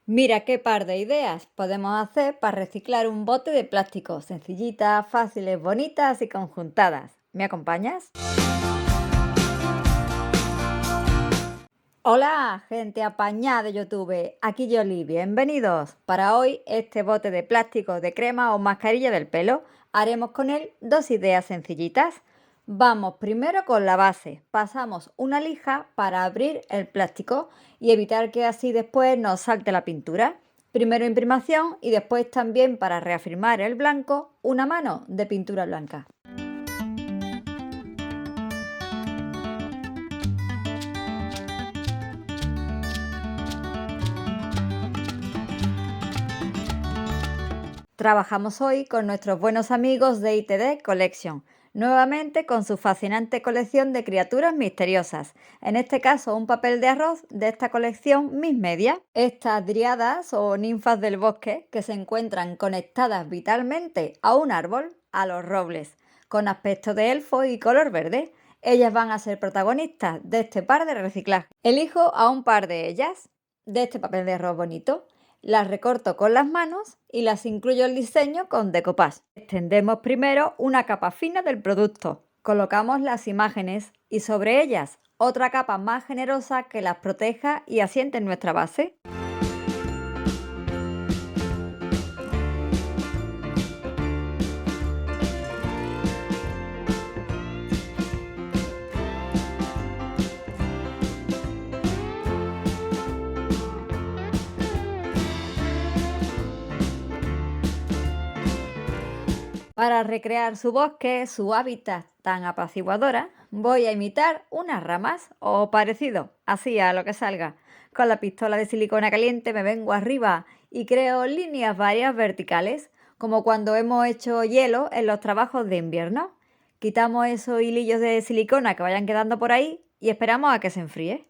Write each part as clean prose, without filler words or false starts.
Mira qué par de ideas podemos hacer para reciclar un bote de plástico, sencillitas, fáciles, bonitas y conjuntadas. ¿Me acompañas? Hola, gente apañada de YouTube, aquí Yoli, bienvenidos. Para hoy, este bote de plástico de crema o mascarilla del pelo, haremos con él dos ideas sencillitas. Vamos primero con la base, pasamos una lija para abrir el plástico y evitar que así después nos salte la pintura. Primero imprimación y después también para reafirmar el blanco, una mano de pintura blanca. Trabajamos hoy con nuestros buenos amigos de ITD Collection, nuevamente con su fascinante colección de criaturas misteriosas, en este caso un papel de arroz de esta colección Miss Media. Estas dríadas o ninfas del bosque que se encuentran conectadas vitalmente a un árbol, a los robles, con aspecto de elfo y color verde. Ellas van a ser protagonistas de este par de reciclaje. Elijo a un par de ellas, de este papel de arroz bonito. Las recorto con las manos y las incluyo el diseño con decoupage. Extendemos primero una capa fina del producto. Colocamos las imágenes y sobre ellas otra capa más generosa que las proteja y asiente en nuestra base. Para recrear su bosque, su hábitat tan apaciguadora, voy a imitar unas ramas o parecido, así a lo que salga. Con la pistola de silicona caliente me vengo arriba y creo líneas varias verticales, como cuando hemos hecho hielo en los trabajos de invierno. Quitamos esos hilillos de silicona que vayan quedando por ahí y esperamos a que se enfríe.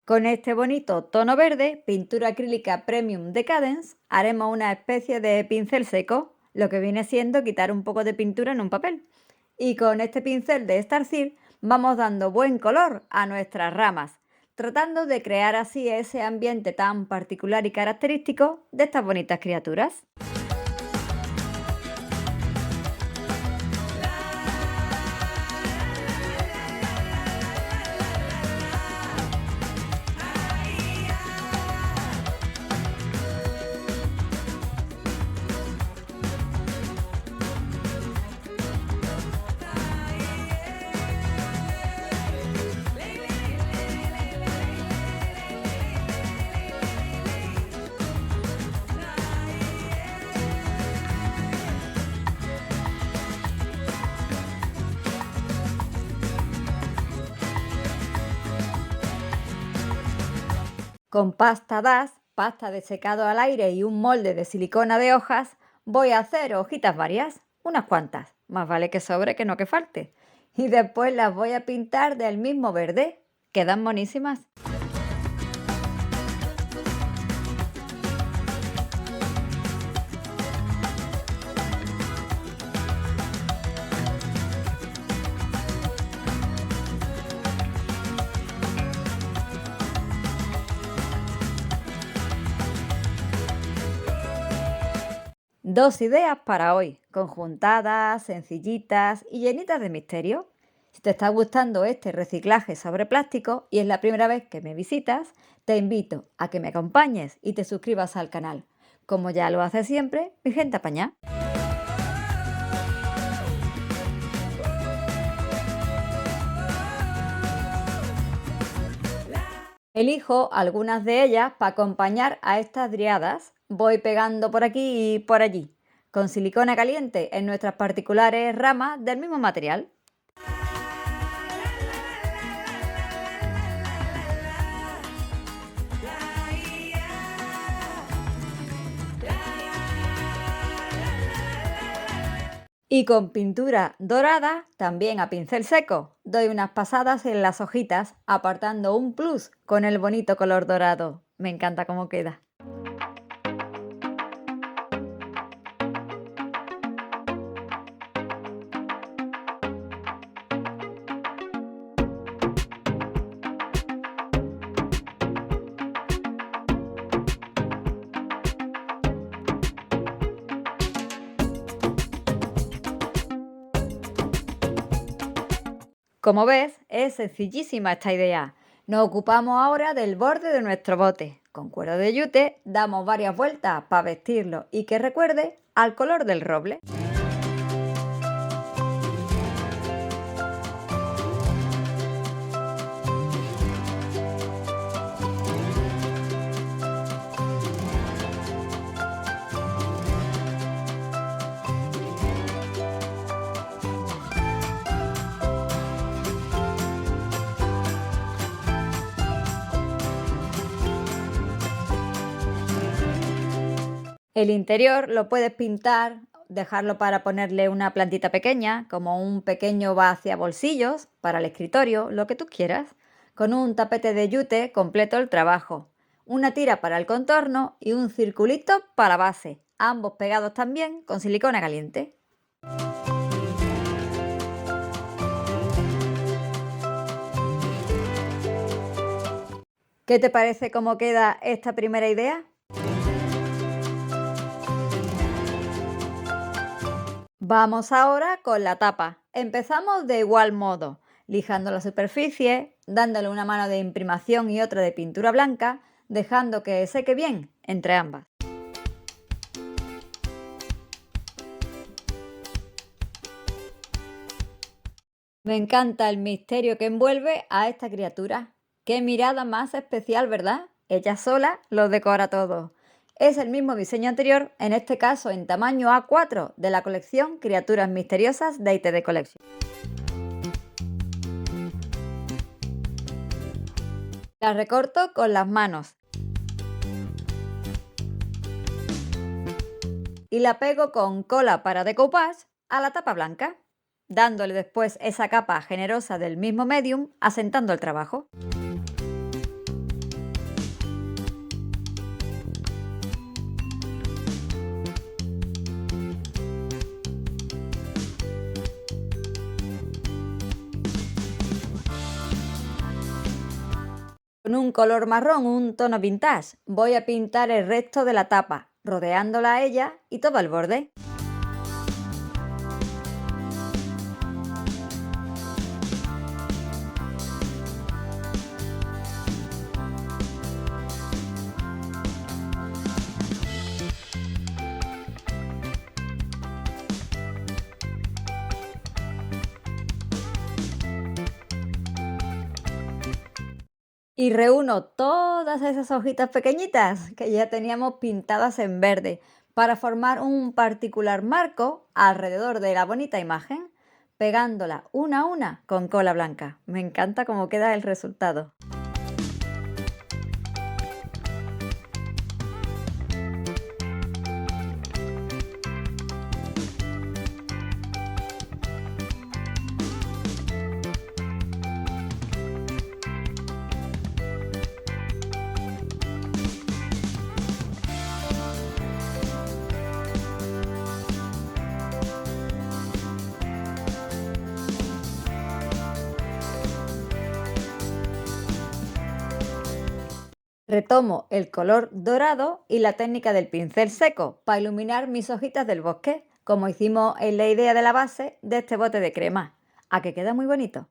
Con este bonito tono verde, pintura acrílica Premium Decadence, haremos una especie de pincel seco, lo que viene siendo quitar un poco de pintura en un papel. Y con este pincel de Starseed vamos dando buen color a nuestras ramas, tratando de crear así ese ambiente tan particular y característico de estas bonitas criaturas. Con pasta DAS, pasta de secado al aire y un molde de silicona de hojas, voy a hacer hojitas varias, unas cuantas, más vale que sobre que no que falte. Y después las voy a pintar del mismo verde, quedan monísimas. Dos ideas para hoy, conjuntadas, sencillitas y llenitas de misterio. Si te está gustando este reciclaje sobre plástico y es la primera vez que me visitas, te invito a que me acompañes y te suscribas al canal. Como ya lo hace siempre, mi gente apañá. Elijo algunas de ellas para acompañar a estas driadas. Voy pegando por aquí y por allí, con silicona caliente en nuestras particulares ramas del mismo material. Y con pintura dorada, también a pincel seco, doy unas pasadas en las hojitas, apartando un plus con el bonito color dorado. Me encanta cómo queda. Como ves, es sencillísima esta idea. Nos ocupamos ahora del borde de nuestro bote. Con cuero de yute damos varias vueltas para vestirlo y que recuerde al color del roble. El interior lo puedes pintar, dejarlo para ponerle una plantita pequeña, como un pequeño bolsillos para el escritorio, lo que tú quieras, con un tapete de yute completo el trabajo, una tira para el contorno y un circulito para la base, ambos pegados también con silicona caliente. ¿Qué te parece cómo queda esta primera idea? Vamos ahora con la tapa. Empezamos de igual modo, lijando la superficie, dándole una mano de imprimación y otra de pintura blanca, dejando que seque bien entre ambas. Me encanta el misterio que envuelve a esta criatura. Qué mirada más especial, ¿verdad? Ella sola lo decora todo. Es el mismo diseño anterior, en este caso en tamaño A4 de la colección Criaturas Misteriosas de ITD Collection. La recorto con las manos y la pego con cola para decoupage a la tapa blanca, dándole después esa capa generosa del mismo medium, asentando el trabajo. Con un color marrón, un tono vintage, voy a pintar el resto de la tapa, rodeándola a ella y todo el borde. Y reúno todas esas hojitas pequeñitas que ya teníamos pintadas en verde para formar un particular marco alrededor de la bonita imagen, pegándola una a una con cola blanca. Me encanta cómo queda el resultado. Retomo el color dorado y la técnica del pincel seco para iluminar mis hojitas del bosque, como hicimos en la idea de la base de este bote de crema. ¿A que queda muy bonito?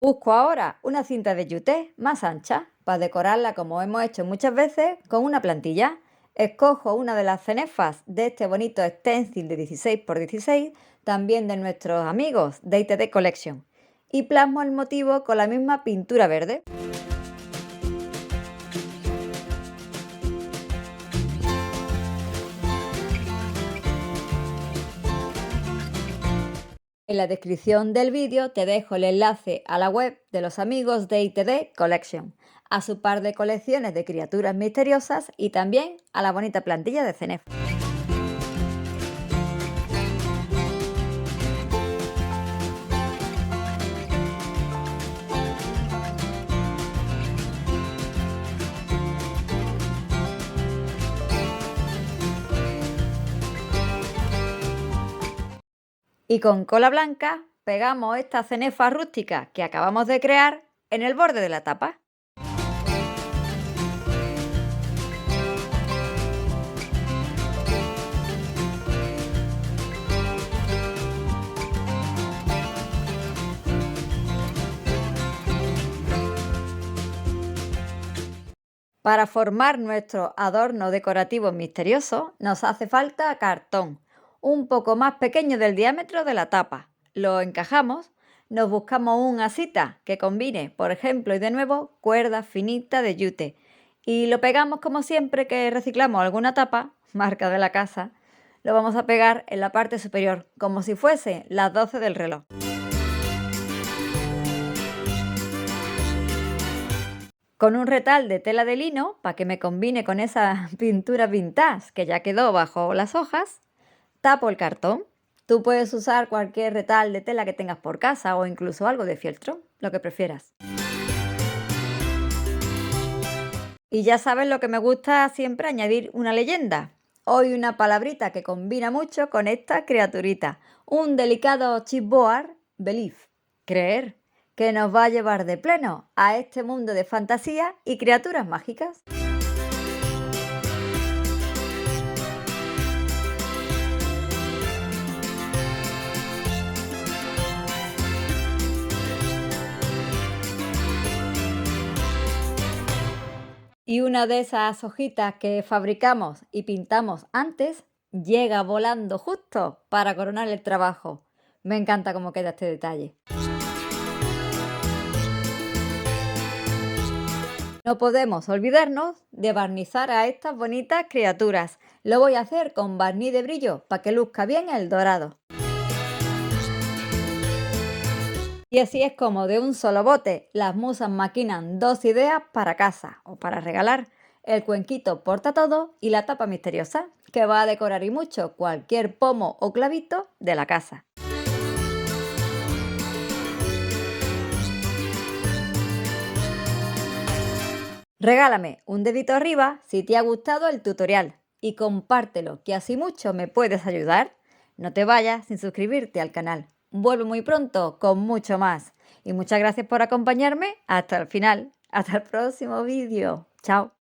Busco ahora una cinta de yute más ancha para decorarla como hemos hecho muchas veces con una plantilla. Escojo una de las cenefas de este bonito stencil de 16×16, también de nuestros amigos de ITD Collection, y plasmo el motivo con la misma pintura verde. En la descripción del vídeo te dejo el enlace a la web de los amigos de ITD Collection, a su par de colecciones de criaturas misteriosas y también a la bonita plantilla de CENEF. Y con cola blanca pegamos esta cenefa rústica que acabamos de crear en el borde de la tapa. Para formar nuestro adorno decorativo misterioso nos hace falta cartón, un poco más pequeño del diámetro de la tapa. Lo encajamos, nos buscamos una asita que combine, por ejemplo, y de nuevo, cuerda finita de yute. Y lo pegamos como siempre que reciclamos alguna tapa, marca de la casa, lo vamos a pegar en la parte superior, como si fuese las 12 del reloj. Con un retal de tela de lino, para que me combine con esa pintura vintage que ya quedó bajo las hojas, tapo el cartón. Tú puedes usar cualquier retal de tela que tengas por casa o incluso algo de fieltro, lo que prefieras. Y ya sabes lo que me gusta siempre añadir una leyenda. Hoy una palabrita que combina mucho con esta criaturita. Un delicado chipboard, belief, creer, que nos va a llevar de pleno a este mundo de fantasía y criaturas mágicas. Y una de esas hojitas que fabricamos y pintamos antes llega volando justo para coronar el trabajo. Me encanta cómo queda este detalle. No podemos olvidarnos de barnizar a estas bonitas criaturas. Lo voy a hacer con barniz de brillo para que luzca bien el dorado. Y así es como de un solo bote las musas maquinan dos ideas para casa o para regalar: el cuenquito porta todo y la tapa misteriosa, que va a decorar y mucho cualquier pomo o clavito de la casa. Regálame un dedito arriba si te ha gustado el tutorial y compártelo, que así mucho me puedes ayudar. No te vayas sin suscribirte al canal. Vuelvo muy pronto con mucho más. Y muchas gracias por acompañarme hasta el final. Hasta el próximo vídeo. Chao.